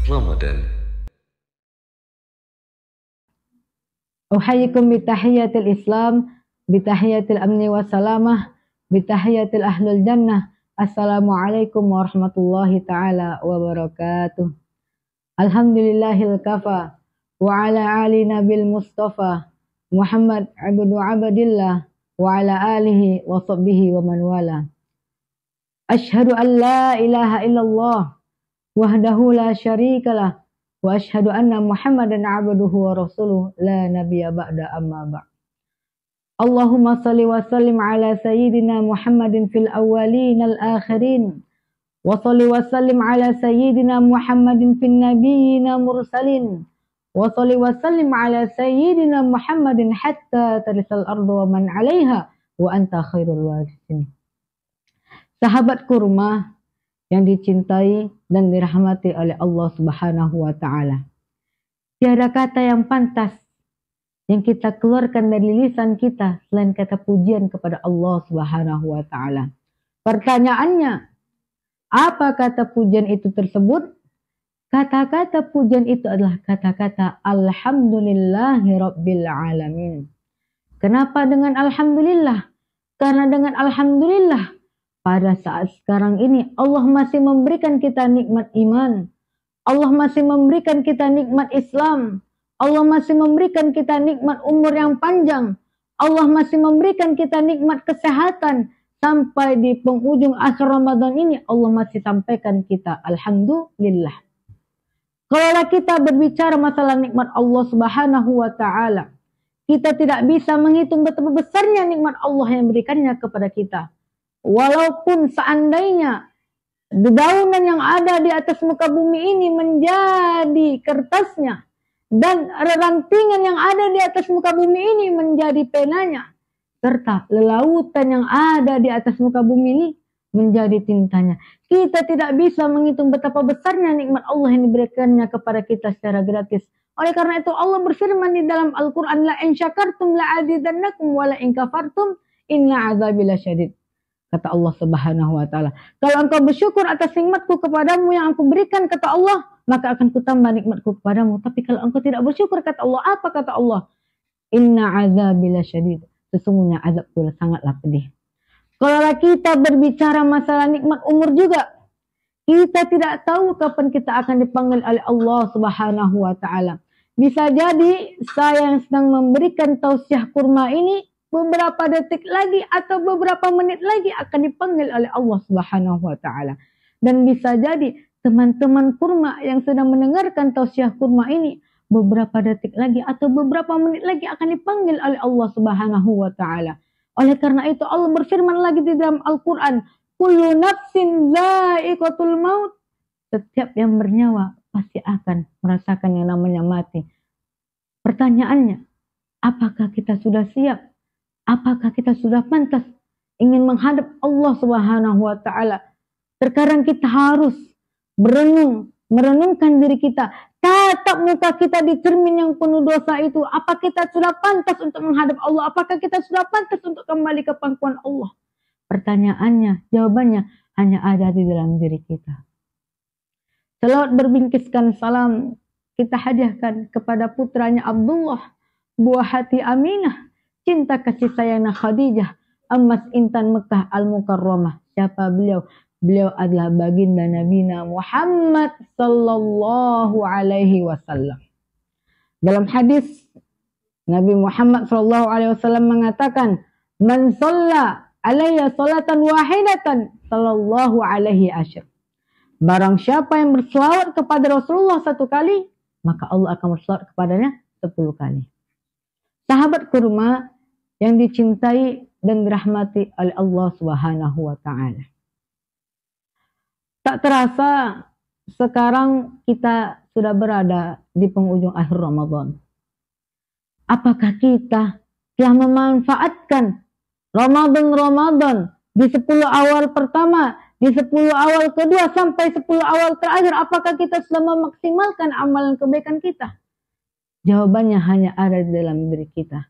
Ramadan. Uhayyikum bitahiyatil Islam, bitahiyatil amni wassalamah, bitahiyatil ahlul jannah. Assalamualaikum warahmatullahi ta'ala wabarakatuh. Alhamdulillahil kafa wa ala ali nabil mustafa Muhammad abdu abadillah wa ala alihi wa sahbihi wa man wala. Ashhadu an la ilaha illallah wahdahu la syarikalah wa ashhadu anna Muhammadan abduhu wa rasuluh la nabiyya ba'da amma ba'd. Allahumma salli wa sallim ala sayyidina Muhammadin fil awwalin al akhirin wa salli wa sallim ala sayyidina Muhammadin fil nabiyyin mursalin wa salli wa sallim ala sayyidina Muhammadin hatta tarisal ardu wa man 'alaiha wa anta khairul warithin. Sahabat kurma yang dicintai dan dirahmati oleh Allah Subhanahu wa taala. Tiada kata yang pantas yang kita keluarkan dari lisan kita selain kata pujian kepada Allah Subhanahu wa taala. Pertanyaannya, apa kata pujian itu tersebut? Kata-kata pujian itu adalah kata-kata alhamdulillahirabbil alamin. Kenapa dengan alhamdulillah? Karena dengan alhamdulillah pada saat sekarang ini Allah masih memberikan kita nikmat iman. Allah masih memberikan kita nikmat Islam. Allah masih memberikan kita nikmat umur yang panjang. Allah masih memberikan kita nikmat kesehatan. Sampai di penghujung akhir Ramadan ini Allah masih sampaikan kita alhamdulillah. Kalau kita berbicara masalah nikmat Allah Subhanahu wa taala, kita tidak bisa menghitung betapa besarnya nikmat Allah yang berikannya kepada kita. Walaupun seandainya dedaunan yang ada di atas muka bumi ini menjadi kertasnya, dan rantingan yang ada di atas muka bumi ini menjadi penanya, serta lelautan yang ada di atas muka bumi ini menjadi tintanya. Kita tidak bisa menghitung betapa besarnya nikmat Allah yang diberikannya kepada kita secara gratis. Oleh karena itu Allah berfirman di dalam Al-Quran, la in syakartum la azidannakum wa la in kafartum inna azabi lasyadid. Kata Allah Subhanahu wa taala, kalau engkau bersyukur atas nikmatku kepadamu yang aku berikan, kata Allah, maka akan kutambah nikmatku kepadamu. Tapi kalau engkau tidak bersyukur, kata Allah, apa kata Allah? Inna azabi lasyadid. Sesungguhnya azabku sangatlah pedih. Kalau kita berbicara masalah nikmat umur juga, kita tidak tahu kapan kita akan dipanggil oleh Allah Subhanahu wa taala. Bisa jadi saya yang sedang memberikan tausiah kurma ini beberapa detik lagi atau beberapa menit lagi akan dipanggil oleh Allah Subhanahu wa taala. Dan bisa jadi teman-teman kurma yang sedang mendengarkan tausiah kurma ini beberapa detik lagi atau beberapa menit lagi akan dipanggil oleh Allah Subhanahu wa taala. Oleh karena itu Allah berfirman lagi di dalam Al-Qur'an, kullu nafsin dha'iqatul maut. Setiap yang bernyawa pasti akan merasakan yang namanya mati. Pertanyaannya, apakah kita sudah siap? Apakah kita sudah pantas ingin menghadap Allah Subhanahu wa taala? Terkadang kita harus merenungkan diri kita. Tatap muka kita di cermin yang penuh dosa itu. Apa kita sudah pantas untuk menghadap Allah? Apakah kita sudah pantas untuk kembali ke pangkuan Allah? Pertanyaannya, jawabannya hanya ada di dalam diri kita. Selawat berbingkiskan salam kita hadiahkan kepada putranya Abdullah, buah hati Aminah, cinta kasih sayangnya Khadijah, emas intan Mekah Al-Mukarramah. Siapa beliau? Beliau adalah baginda Nabi Muhammad sallallahu alaihi wasallam. Dalam hadis Nabi Muhammad sallallahu alaihi wasallam mengatakan, "Man shalla alayya salatan wahidatan sallallahu alaihi asyr." Barang siapa yang berselawat kepada Rasulullah satu kali, maka Allah akan berselawat kepadanya 10 kali. Sahabat kurma yang dicintai dan dirahmati oleh Allah Subhanahu wa taala. Tak terasa sekarang kita sudah berada di penghujung akhir Ramadan. Apakah kita telah memanfaatkan Ramadan di 10 awal pertama, di 10 awal kedua sampai 10 awal terakhir? Apakah kita sudah memaksimalkan amalan kebaikan kita? Jawabannya hanya ada di dalam diri kita.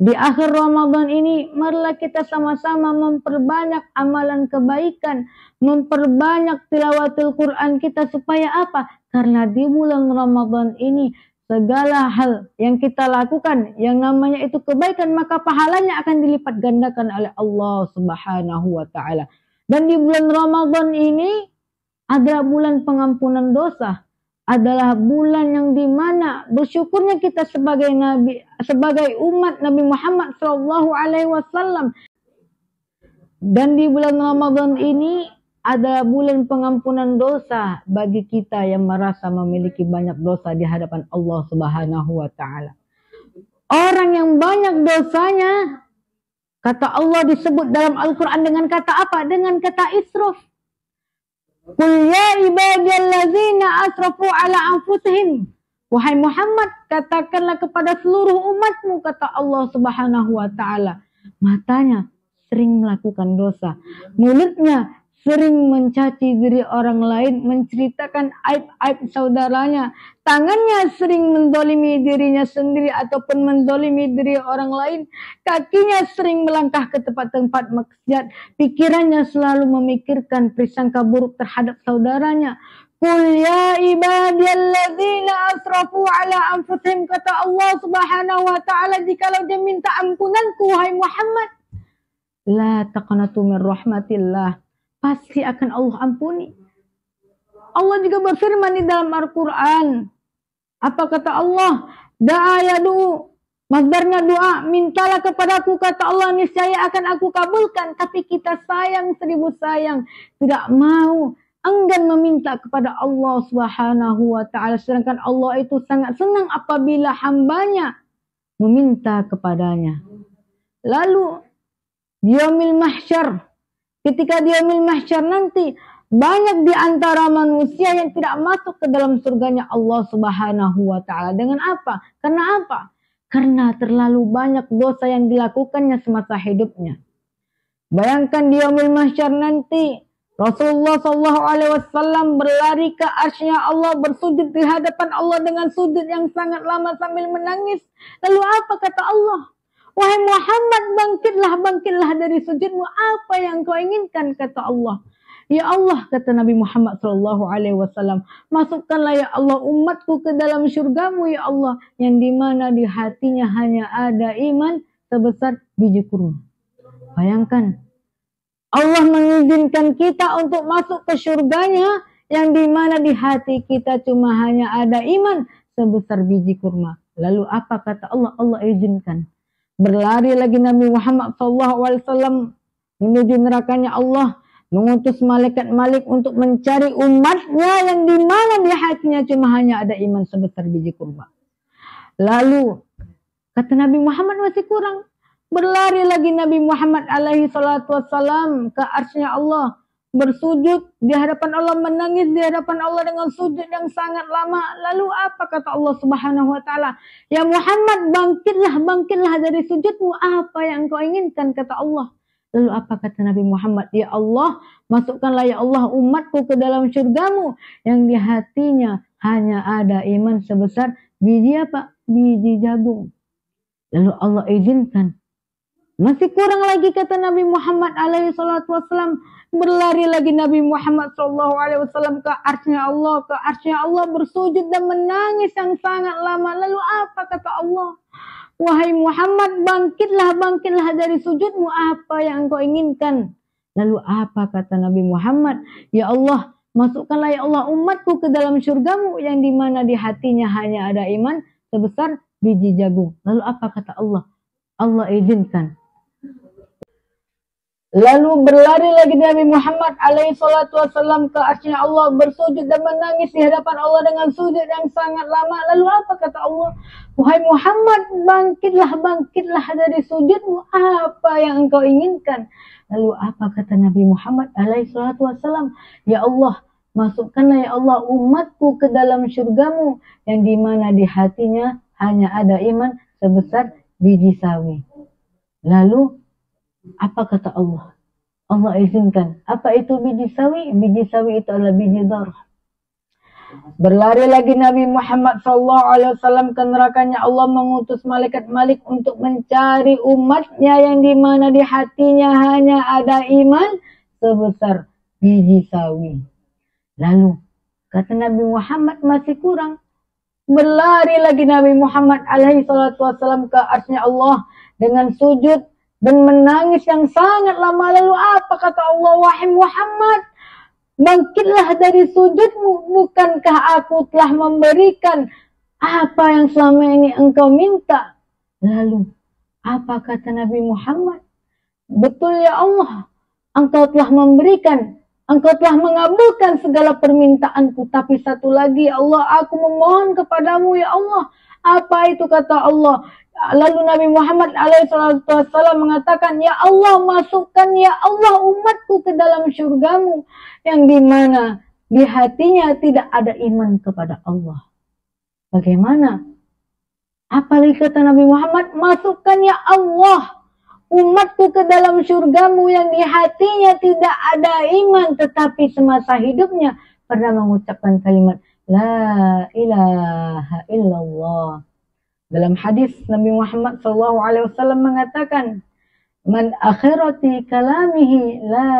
Di akhir Ramadan ini, marilah kita sama-sama memperbanyak amalan kebaikan, memperbanyak tilawatul Quran kita supaya apa? Karena di bulan Ramadan ini segala hal yang kita lakukan yang namanya itu kebaikan, maka pahalanya akan dilipat gandakan oleh Allah Subhanahu wa taala. Dan di bulan Ramadan ini adalah bulan pengampunan dosa, adalah bulan yang dimana bersyukurnya kita sebagai nabi, sebagai umat Nabi Muhammad SAW. Dan di bulan Ramadan ini adalah bulan pengampunan dosa bagi kita yang merasa memiliki banyak dosa di hadapan Allah Subhanahu wa taala. Orang yang banyak dosanya, kata Allah disebut dalam Al-Quran dengan kata apa? Dengan kata israf. Qul ya ibadiyallazina asrafu ala anfusihim. Wahai Muhammad, katakanlah kepada seluruh umatmu, kata Allah Subhanahu wa taala. Matanya sering melakukan dosa, mulutnya sering mencaci diri orang lain, menceritakan aib-aib saudaranya, tangannya sering mendolimi dirinya sendiri ataupun mendolimi diri orang lain, kakinya sering melangkah ke tempat-tempat maksiat, pikirannya selalu memikirkan prasangka buruk terhadap saudaranya. Qul ya ibadiyallazina asrafu ala anfusihim, kata Allah Subhanahu wa taala, jikalau dia minta ampunanku wahai Muhammad, la taqnatu min rahmatillah, pasti akan Allah ampuni. Allah juga berfirman di dalam Al-Quran. Apa kata Allah? Da'a yadu. Masdarnya doa. Mintalah kepadaku, kata Allah, niscaya akan aku kabulkan. Tapi kita sayang seribu sayang. Tidak mau, enggan meminta kepada Allah Subhanahu wa ta'ala. Sedangkan Allah itu sangat senang apabila hambanya meminta kepadanya. Lalu, yaumil mahsyar. Ketika di yaumil mahsyar nanti, banyak di antara manusia yang tidak masuk ke dalam surganya Allah Subhanahu wa taala. Dengan apa? Karena apa? Karena terlalu banyak dosa yang dilakukannya semasa hidupnya. Bayangkan di yaumil mahsyar nanti, Rasulullah SAW berlari ke arsy-Nya Allah, bersujud di hadapan Allah dengan sujud yang sangat lama sambil menangis. Lalu apa kata Allah? Wahai Muhammad, bangkitlah dari sujudmu. Apa yang kau inginkan, kata Allah. Ya Allah, kata Nabi Muhammad SAW, masukkanlah ya Allah umatku ke dalam syurgamu ya Allah, yang dimana di hatinya hanya ada iman sebesar biji kurma. Bayangkan, Allah mengizinkan kita untuk masuk ke syurganya, yang dimana di hati kita cuma hanya ada iman sebesar biji kurma. Lalu apa kata Allah? Allah izinkan. Berlari lagi Nabi Muhammad SAW menuju nerakanya Allah, mengutus malaikat-malaikat untuk mencari umatnya yang dimana di hatinya cuma hanya ada iman sebesar biji kurma. Lalu kata Nabi Muhammad masih kurang. Berlari lagi Nabi Muhammad SAW ke arsy-Nya Allah, bersujud di hadapan Allah, menangis di hadapan Allah dengan sujud yang sangat lama. Lalu apa kata Allah Subhanahu wa taala? Ya Muhammad, bangkitlah dari sujudmu. Apa yang kau inginkan, kata Allah. Lalu apa kata Nabi Muhammad? Ya Allah, masukkanlah ya Allah umatku ke dalam syurgamu, yang di hatinya hanya ada iman sebesar biji apa? Biji jagung. Lalu Allah izinkan. Masih kurang lagi kata Nabi Muhammad SAW. Berlari lagi Nabi Muhammad SAW ke arsy-Nya Allah, bersujud dan menangis yang sangat lama. Lalu apa kata Allah? Wahai Muhammad, bangkitlah dari sujudmu. Apa yang engkau inginkan? Lalu apa kata Nabi Muhammad? Ya Allah, masukkanlah ya Allah umatku ke dalam syurgamu, yang dimana di hatinya hanya ada iman sebesar biji jagung. Lalu apa kata Allah? Allah izinkan. Lalu berlari lagi Nabi Muhammad SAW ke arsy-Nya Allah, bersujud dan menangis di hadapan Allah dengan sujud yang sangat lama. Lalu apa kata Allah? Wahai Muhammad, bangkitlah dari sujudmu. Apa yang engkau inginkan? Lalu apa kata Nabi Muhammad SAW? Ya Allah, masukkanlah ya Allah umatku ke dalam syurgamu, yang dimana di hatinya hanya ada iman sebesar biji sawi. Lalu apa kata Allah? Allah izinkan. Apa itu biji sawi? Biji sawi itu adalah biji darah. Berlari lagi Nabi Muhammad SAW ke nerakanya. Allah mengutus malaikat Malik untuk mencari umatnya yang dimana di hatinya hanya ada iman sebesar biji sawi. Lalu kata Nabi Muhammad masih kurang. Berlari lagi Nabi Muhammad SAW ke arsy-Nya Allah dengan sujud dan menangis yang sangat lama. Lalu apa kata Allah? Wahai Muhammad, bangkitlah dari sujudmu, bukankah aku telah memberikan apa yang selama ini engkau minta? Lalu apa kata Nabi Muhammad? Betul ya Allah, engkau telah memberikan, engkau telah mengabulkan segala permintaanku. Tapi satu lagi ya Allah, aku memohon kepadamu ya Allah. Apa itu kata Allah? Lalu Nabi Muhammad SAW mengatakan, ya Allah, masukkan ya Allah umatku ke dalam syurgamu, yang dimana di hatinya tidak ada iman kepada Allah. Bagaimana? Apalagi kata Nabi Muhammad, masukkan ya Allah umatku ke dalam syurgamu yang di hatinya tidak ada iman, tetapi semasa hidupnya pernah mengucapkan kalimat La ilaha illallah. Dalam hadis Nabi Muhammad SAW mengatakan, Man akhirati kalamihi la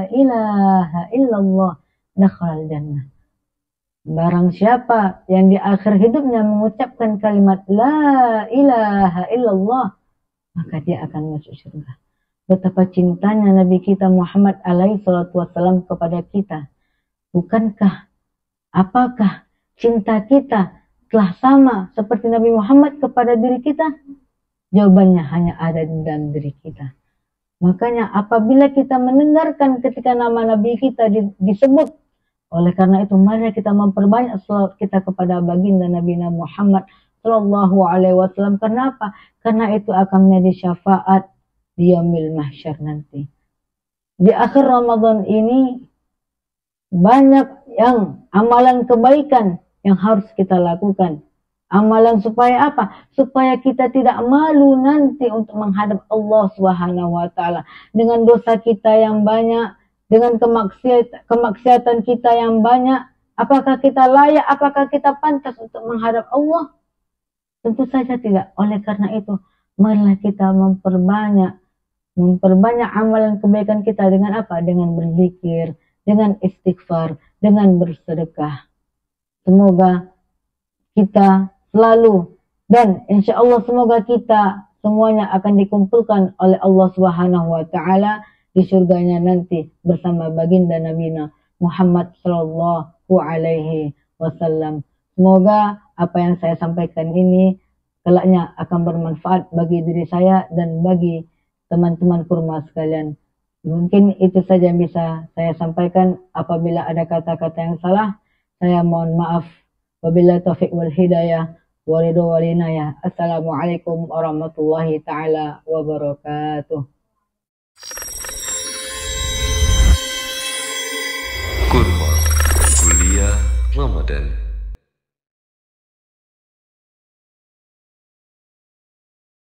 ilaha illallah dakhalal jannah. Barang siapa yang di akhir hidupnya mengucapkan kalimat la ilaha illallah, maka dia akan masuk surga. Betapa cintanya Nabi kita Muhammad SAW kepada kita. Bukankah, apakah cinta kita telah sama seperti Nabi Muhammad kepada diri kita? Jawabannya hanya ada di dalam diri kita. Makanya apabila kita mendengarkan ketika nama Nabi kita disebut, oleh karena itu mari kita memperbanyak salawat kita kepada baginda Nabi Muhammad Sallallahu Alaihi Wasallam. Kenapa? Karena itu akan menjadi syafaat di yaumil mahsyar nanti. Di akhir Ramadan ini banyak yang amalan kebaikan yang harus kita lakukan. Amalan supaya apa? Supaya kita tidak malu nanti untuk menghadap Allah Subhanahu wa taala. Dengan dosa kita yang banyak, dengan kemaksiatan kita yang banyak, apakah kita layak, apakah kita pantas untuk menghadap Allah? Tentu saja tidak. Oleh karena itu, marilah kita memperbanyak amalan kebaikan kita dengan apa? Dengan berzikir, dengan istighfar, dengan bersedekah. Semoga kita selalu dan insya Allah semoga kita semuanya akan dikumpulkan oleh Allah Subhanahu wa taala di surganya nanti bersama baginda Nabi Muhammad sallallahu alaihi wasallam. Semoga apa yang saya sampaikan ini kelaknya akan bermanfaat bagi diri saya dan bagi teman-teman kurma sekalian. Mungkin itu saja yang bisa saya sampaikan. Apabila ada kata-kata yang salah, saya mohon maaf. Wabillahi taufiq wal hidayah walidu walinayah. Assalamualaikum warahmatullahi ta'ala wabarakatuh. Kurma Kuliah Ramadan.